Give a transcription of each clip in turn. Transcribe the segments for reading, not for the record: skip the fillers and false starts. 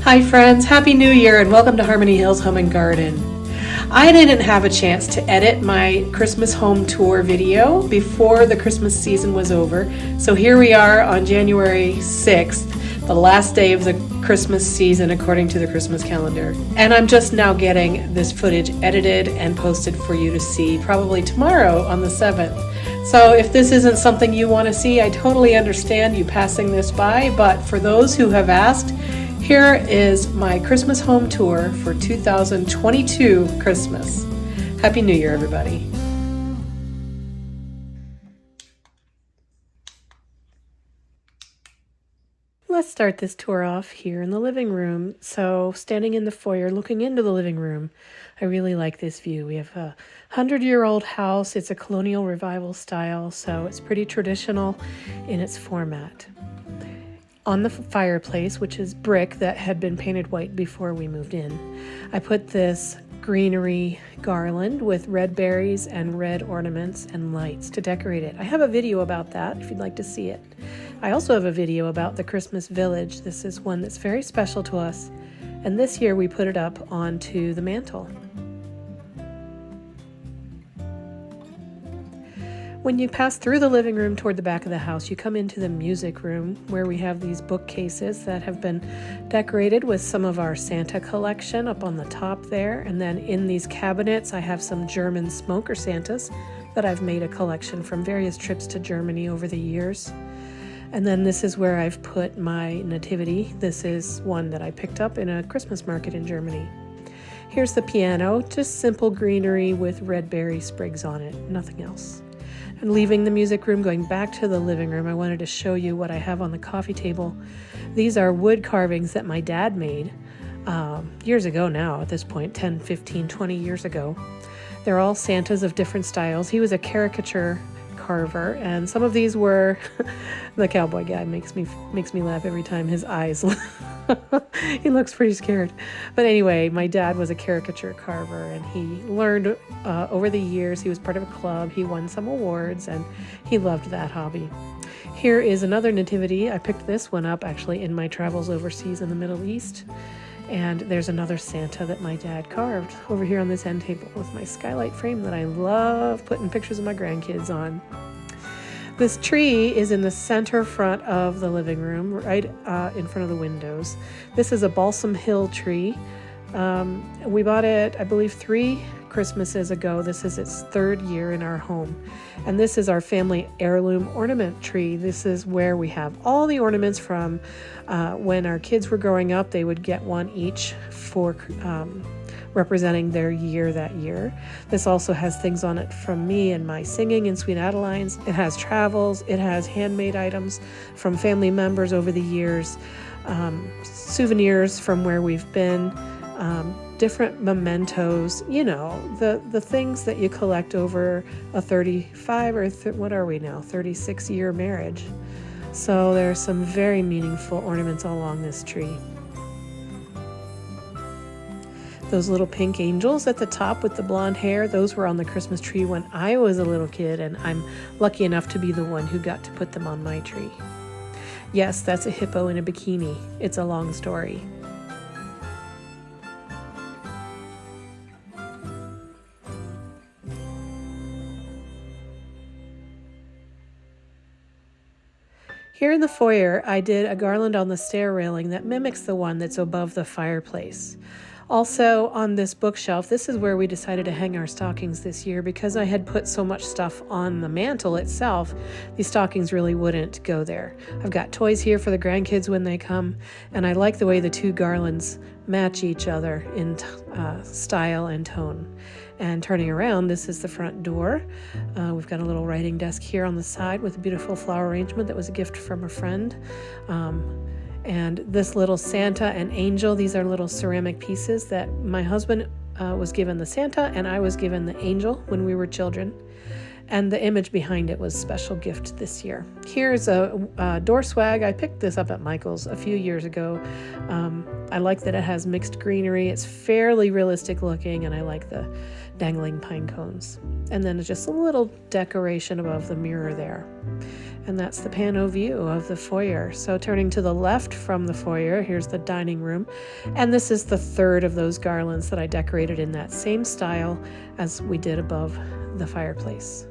Hi friends, Happy New Year and welcome to Harmony Hills Home and Garden. I didn't have a chance to edit my Christmas home tour video before the Christmas season was over, so here we are on January 6th, the last day of the Christmas season according to the Christmas calendar. And I'm just now getting this footage edited and posted for you to see probably tomorrow on the 7th. So if this isn't something you want to see, I totally understand you passing this by, but for those who have asked, here is my Christmas home tour for 2022 Christmas. Happy New Year, everybody. Let's start this tour off here in the living room. So standing in the foyer, looking into the living room, I really like this view. We have a 100-year-old house. It's a colonial revival style, so it's pretty traditional in its format. On the fireplace, which is brick that had been painted white before we moved in, I put this greenery garland with red berries and red ornaments and lights to decorate it. I have a video about that if you'd like to see it. I also have a video about the Christmas village. This is one that's very special to us, and this year we put it up onto the mantle. When you pass through the living room toward the back of the house, you come into the music room where we have these bookcases that have been decorated with some of our Santa collection up on the top there. And then in these cabinets, I have some German smoker Santas that I've made a collection from various trips to Germany over the years. And then this is where I've put my nativity. This is one that I picked up in a Christmas market in Germany. Here's the piano, just simple greenery with red berry sprigs on it, nothing else. And leaving the music room, going back to the living room, I wanted to show you what I have on the coffee table. These are wood carvings that my dad made years ago now, at this point, 10, 15, 20 years ago. They're all Santas of different styles. He was a caricature carver, and some of these were the cowboy guy makes me laugh every time. His eyes he looks pretty scared, but anyway, my dad was a caricature carver, and he learned over the years. He was part of a club, he won some awards, and he loved that hobby. Here is another nativity. I picked this one up actually in my travels overseas in the Middle East. And there's another Santa that my dad carved over here on this end table with my skylight frame that I love putting pictures of my grandkids on. This tree is in the center front of the living room, right in front of the windows. This is a balsam hill tree. We bought it, I believe, 3 Christmases ago. This is its 3rd year in our home. And this is our family heirloom ornament tree. This is where we have all the ornaments from when our kids were growing up. They would get one each for representing their year that year. This also has things on it from me and my singing in Sweet Adelines. It has travels. It has handmade items from family members over the years, souvenirs from where we've been, different mementos, you know, the things that you collect over a 35 or 36-year marriage. So there's some very meaningful ornaments all along this tree. Those little pink angels at the top with the blonde hair, those were on the Christmas tree when I was a little kid, and I'm lucky enough to be the one who got to put them on my tree. Yes, that's a hippo in a bikini. It's a long story. Here in the foyer, I did a garland on the stair railing that mimics the one that's above the fireplace. Also on this bookshelf, this is where we decided to hang our stockings this year because I had put so much stuff on the mantle itself. These stockings really wouldn't go there. I've got toys here for the grandkids when they come, and I like the way the 2 garlands match each other in style and tone. And turning around, this is the front door. We've got a little writing desk here on the side with a beautiful flower arrangement that was a gift from a friend. And this little Santa and angel, these are little ceramic pieces that my husband was given the Santa and I was given the angel when we were children. And the image behind it was a special gift this year. Here's a door swag. I picked this up at Michael's a few years ago. I like that it has mixed greenery. It's fairly realistic looking, and I like the dangling pine cones. And then just a little decoration above the mirror there. And that's the pano view of the foyer. So turning to the left from the foyer, here's the dining room. And this is the third of those garlands that I decorated in that same style as we did above the fireplace.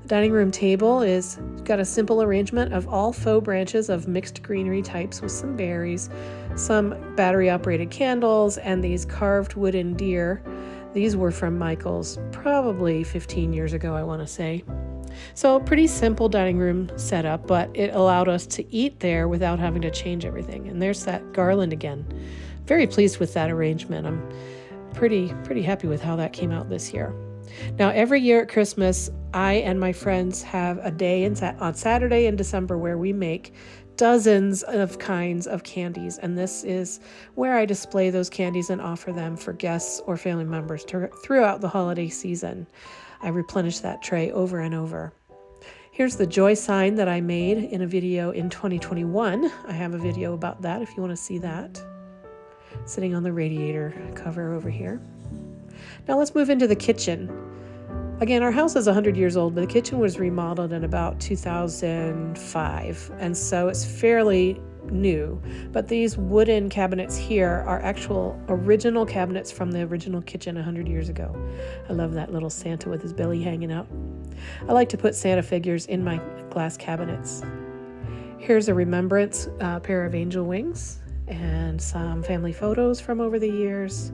The dining room table is got a simple arrangement of all faux branches of mixed greenery types with some berries, some battery-operated candles, and these carved wooden deer. These were from Michael's probably 15 years ago, I want to say. So pretty simple dining room setup, but it allowed us to eat there without having to change everything. And there's that garland again. Very pleased with that arrangement. I'm pretty happy with how that came out this year. Now, every year at Christmas, I and my friends have a day on Saturday in December where we make dozens of kinds of candies, and this is where I display those candies and offer them for guests or family members throughout the holiday season. I replenish that tray over and over. Here's the joy sign that I made in a video in 2021. I have a video about that if you want to see that. Sitting on the radiator cover over here. Now let's move into the kitchen. Again, our house is 100 years old, but the kitchen was remodeled in about 2005, and so it's fairly new. But these wooden cabinets here are actual original cabinets from the original kitchen 100 years ago. I love that little Santa with his belly hanging out. I like to put Santa figures in my glass cabinets. Here's a remembrance pair of angel wings and some family photos from over the years.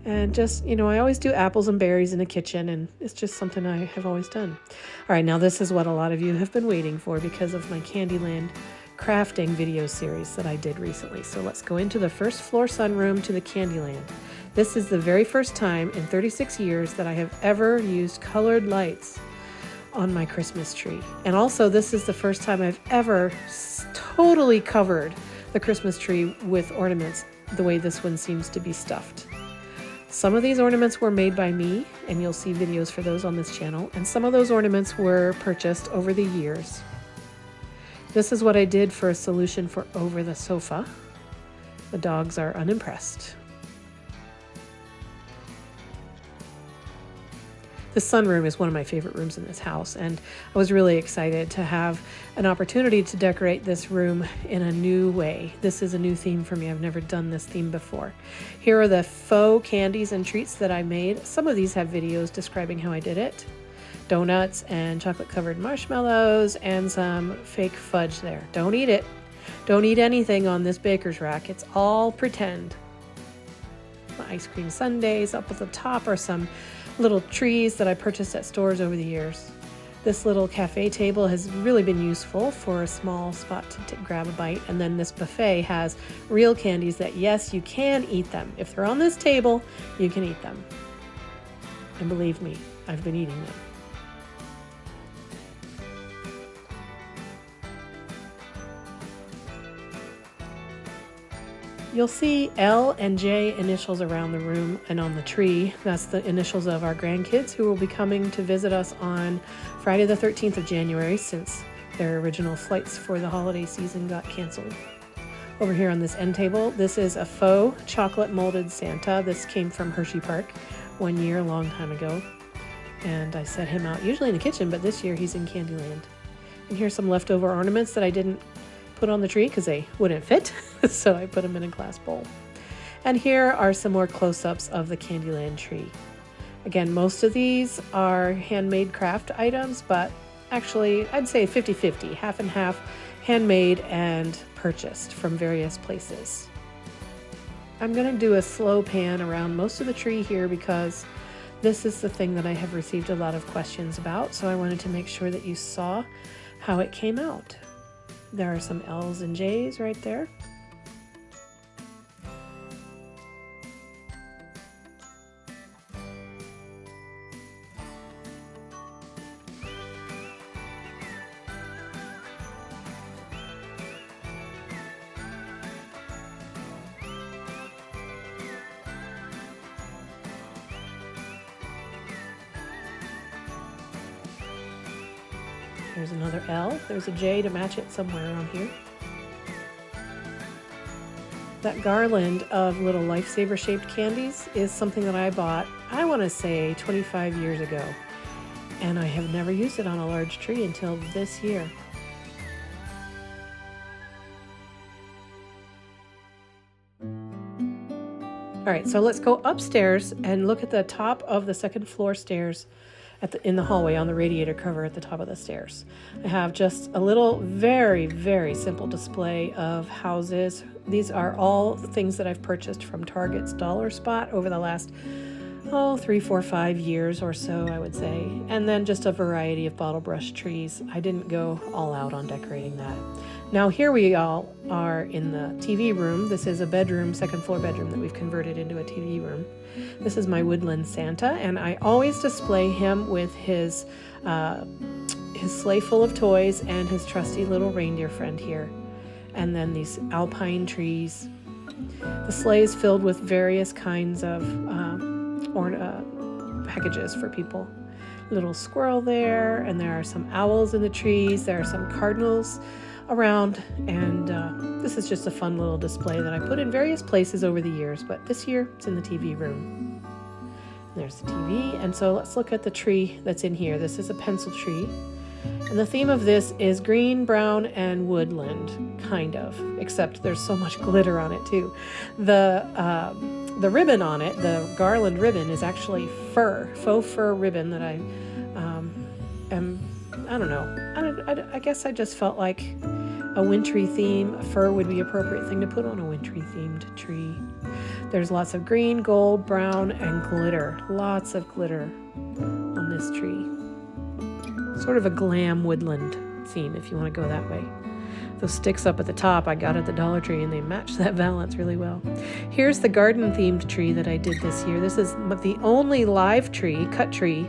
And just, I always do apples and berries in the kitchen, and it's just something I have always done. All right, now this is what a lot of you have been waiting for because of my Candyland crafting video series that I did recently. So let's go into the first floor sunroom to the Candyland. This is the very first time in 36 years that I have ever used colored lights on my Christmas tree. And also, this is the first time I've ever totally covered the Christmas tree with ornaments the way this one seems to be stuffed. Some of these ornaments were made by me, and you'll see videos for those on this channel, and some of those ornaments were purchased over the years. This is what I did for a solution for over the sofa. The dogs are unimpressed. The sunroom is one of my favorite rooms in this house, and I was really excited to have an opportunity to decorate this room in a new way. This is a new theme for me. I've never done this theme before. Here are the faux candies and treats that I made. Some of these have videos describing how I did it. Donuts and chocolate-covered marshmallows and some fake fudge there. Don't eat it. Don't eat anything on this baker's rack. It's all pretend. My ice cream sundaes. Up at the top are some little trees that I purchased at stores over the years. This little cafe table has really been useful for a small spot to grab a bite. And then this buffet has real candies that, yes, you can eat them. If they're on this table, you can eat them. And believe me, I've been eating them. You'll see L and J initials around the room and on the tree. That's the initials of our grandkids who will be coming to visit us on Friday the 13th of January, since their original flights for the holiday season got canceled. Over here on this end table, this is a faux chocolate molded Santa. This came from Hershey Park one year, a long time ago. And I set him out usually in the kitchen, but this year he's in Candyland. And here's some leftover ornaments that I didn't put on the tree because they wouldn't fit, so I put them in a glass bowl. And here are some more close-ups of the Candyland tree. Again, most of these are handmade craft items, but actually I'd say 50-50, half and half handmade and purchased from various places. I'm going to do a slow pan around most of the tree here because this is the thing that I have received a lot of questions about, so I wanted to make sure that you saw how it came out. There are some L's and J's right there. There's another L. There's a J to match it somewhere around here. That garland of little lifesaver shaped candies is something that I bought, I want to say 25 years ago. And I have never used it on a large tree until this year. All right, so let's go upstairs and look at the top of the second floor stairs in the hallway on the radiator cover at the top of the stairs. I have just a little very, very simple display of houses. These are all things that I've purchased from Target's Dollar Spot over the last 3, 4, 5 years or so, I would say. And then just a variety of bottle brush trees. I didn't go all out on decorating that. Now here we all are in the TV room. This is a bedroom, second floor bedroom that we've converted into a TV room. This is my woodland Santa, and I always display him with his sleigh full of toys and his trusty little reindeer friend here. And then these alpine trees. The sleigh is filled with various kinds of packages for people. Little squirrel there, and there are some owls in the trees. There are some cardinals around, and this is just a fun little display that I put in various places over the years, but this year it's in the TV room. There's the TV, and so let's look at the tree that's in here. This is a pencil tree, and the theme of this is green, brown, and woodland, kind of, except there's so much glitter on it too. The ribbon on it, the garland ribbon, is actually faux fur ribbon that I don't know. I guess I just felt like a wintry theme. A fur would be an appropriate thing to put on a wintry themed tree. There's lots of green, gold, brown, and glitter. Lots of glitter on this tree. Sort of a glam woodland theme, if you want to go that way. Those sticks up at the top I got at the Dollar Tree, and they match that valance really well. Here's the garden-themed tree that I did this year. This is the only live tree, cut tree,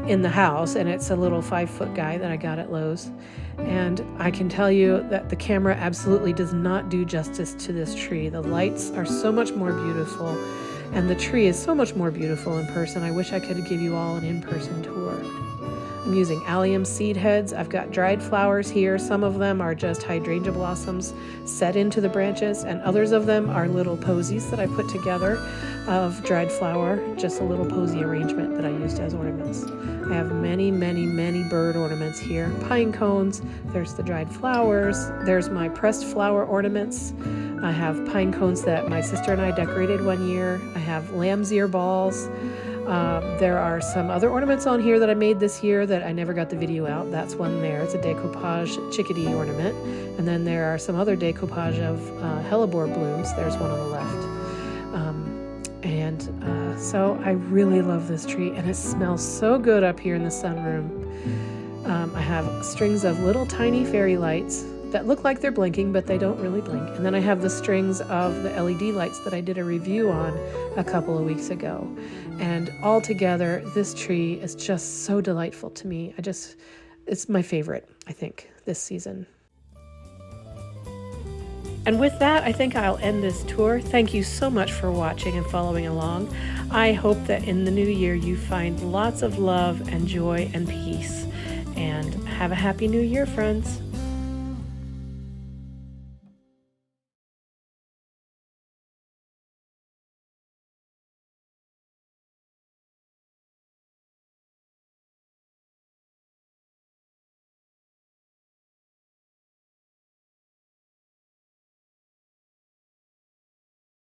in the house, and it's a little 5-foot guy that I got at Lowe's. And I can tell you that the camera absolutely does not do justice to this tree. The lights are so much more beautiful, and the tree is so much more beautiful in person. I wish I could give you all an in-person tour. I'm using allium seed heads. I've got dried flowers here. Some of them are just hydrangea blossoms set into the branches, and others of them are little posies that I put together of dried flower, just a little posy arrangement that I used as ornaments. I have many, many, many bird ornaments here. Pine cones, there's the dried flowers, there's my pressed flower ornaments. I have pine cones that my sister and I decorated one year. I have lamb's ear balls. There are some other ornaments on here that I made this year that I never got the video out. That's one there. It's a decoupage chickadee ornament. And then there are some other decoupage of hellebore blooms. There's one on the left. So I really love this tree, and it smells so good up here in the sunroom. I have strings of little tiny fairy lights that look like they're blinking, but they don't really blink. And then I have the strings of the LED lights that I did a review on a couple of weeks ago. And all together, this tree is just so delightful to me. It's my favorite, I think, this season. And with that, I think I'll end this tour. Thank you so much for watching and following along. I hope that in the new year you find lots of love and joy and peace. And have a happy new year, friends.